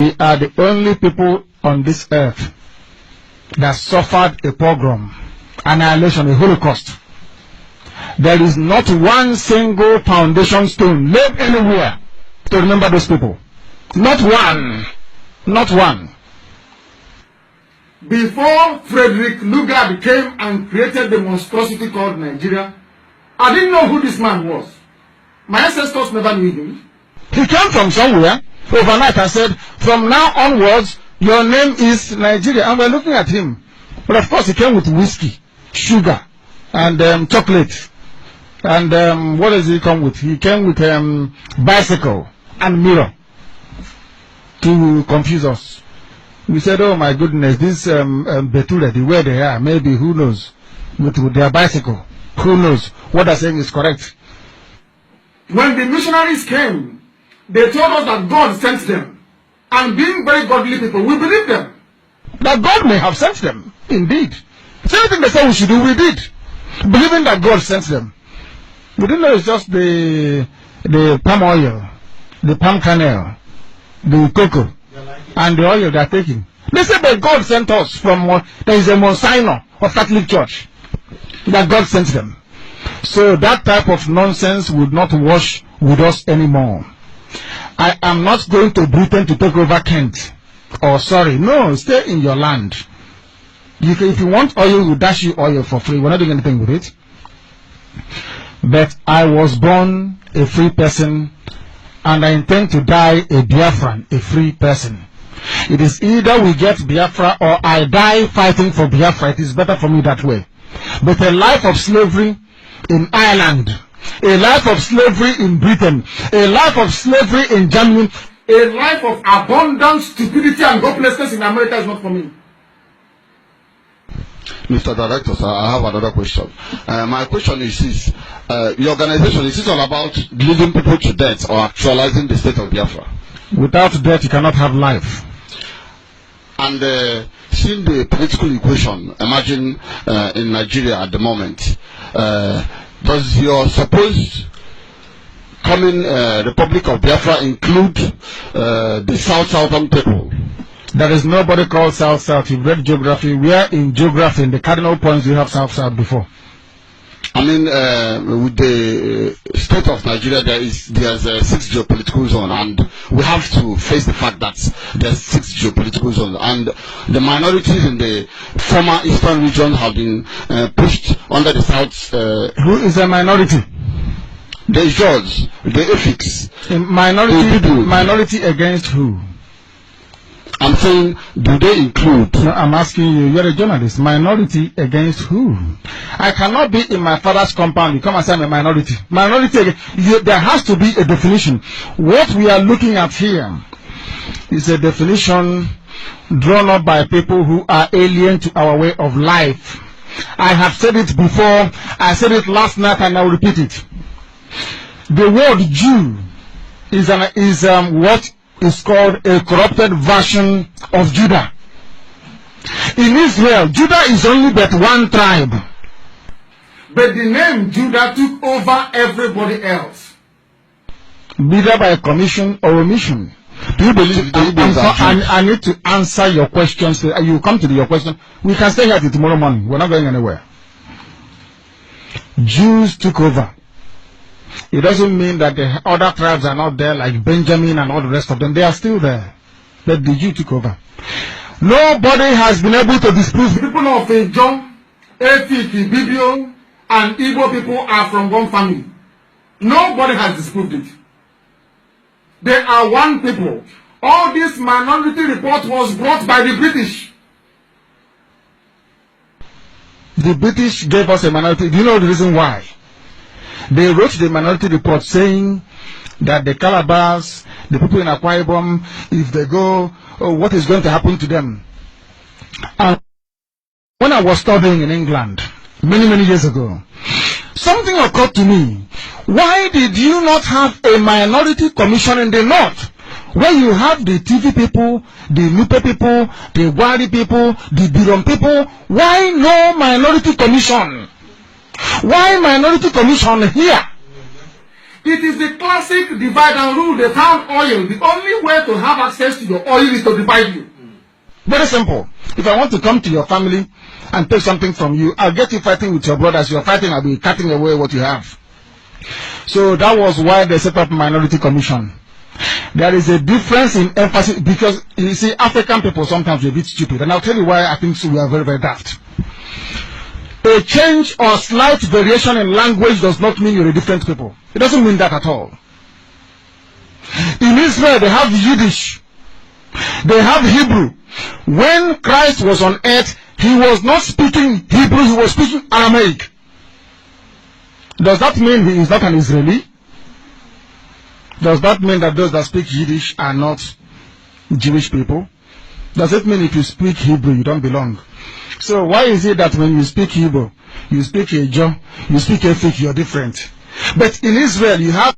We are the only people on this earth that suffered a pogrom, annihilation, a Holocaust. There is not one single foundation stone laid anywhere to remember those people. Not one. Not one. Before Frederick Lugard came and created the monstrosity called Nigeria, I didn't know who this man was. My ancestors never knew him. He came from somewhere overnight and said, from now onwards, your name is Nigeria. And we're looking at him. But of course, he came with whiskey, sugar, and chocolate. And what does he come with? He came with bicycle and mirror to confuse us. We said, oh my goodness, this Betura, the way they are, maybe, who knows, with their bicycle, who knows, what they're saying is correct. When the missionaries came, they told us that God sent them. And being very godly people, we believe them. That God may have sent them, indeed. So everything they said we should do, we did. Believing that God sent them. We didn't know it's just the palm oil, the palm kernel, the cocoa, and the oil they are taking. They said that God sent us from, there is a Monsignor of Catholic Church, that God sent them. So that type of nonsense would not wash with us anymore. I am not going to Britain to take over Kent. Oh, sorry. No, stay in your land. If you want oil, we'll dash you oil for free. We're not doing anything with it. But I was born a free person, and I intend to die a Biafran, a free person. It is either we get Biafra or I die fighting for Biafra. It is better for me that way. But a life of slavery in Ireland, a life of slavery in Britain, a life of slavery in Germany, a life of abundance, stupidity, and hopelessness in America is not for me. Mr. Director, sir, I have another question. My question is this. Your organization, is this all about leading people to death or actualizing the state of Biafra? Without death, you cannot have life. And seeing the political equation emerging in Nigeria at the moment, does your supposed coming Republic of Biafra include the Southern people? There is nobody called South. You've read geography. Where in geography, in the cardinal points, you have South before? I mean, with the state of Nigeria, there's 6 geopolitical zones, and we have to face the fact that there's 6 geopolitical zones, and the minorities in the former eastern region have been pushed under the south. Who is a minority? The George, the Effiks. Minority against who? I'm saying, do they include? No, I'm asking you, you're a journalist. Minority against who? I cannot be in my father's compound. You come and say I'm a minority. Minority, there has to be a definition. What we are looking at here is a definition drawn up by people who are alien to our way of life. I have said it before. I said it last night and I will repeat it. The word Jew is what is called a corrupted version of Judah. In Israel, Judah is only but one tribe. But the name Judah took over everybody else. Either by commission or omission. Do you believe I need to answer your questions. You come to your question. We can stay here till tomorrow morning. We're not going anywhere. Jews took over. It doesn't mean that the other tribes are not there, like Benjamin and all the rest of them. They are still there. But the Jew took over. Nobody has been able to disprove. The people of John, Efik, Ibibio, and Igbo people are from one family. Nobody has disproved it. They are one people. All this minority report was brought by the British. The British gave us a minority. Do you know the reason why? They wrote the minority report saying that the Calabars, the people in Akwa Ibom, if they go, what is going to happen to them? And when I was studying in England, many years ago, something occurred to me. Why did you not have a minority commission in the north? Where you have the TV people, the Nupe people, the Wari people, the Birom people, why no minority commission? Why minority commission here? It is the classic divide and rule. They found oil. The only way to have access to your oil is to divide you. Very simple. If I want to come to your family and take something from you, I'll get you fighting with your brothers. You're fighting, I'll be cutting away what you have. So that was why they set up Minority Commission. There is a difference in emphasis, because you see, African people sometimes are a bit stupid, and I'll tell you why I think so. We are very, very daft. A change or slight variation in language does not mean you're a different people. It doesn't mean that at all. In Israel, they have Yiddish. They have Hebrew. When Christ was on earth, he was not speaking Hebrew, he was speaking Aramaic. Does that mean he is not an Israeli? Does that mean that those that speak Yiddish are not Jewish people? Does it mean if you speak Hebrew, you don't belong? So why is it that when you speak Hebrew, you speak Ejo, you speak Efik, you're different? But in Israel, you have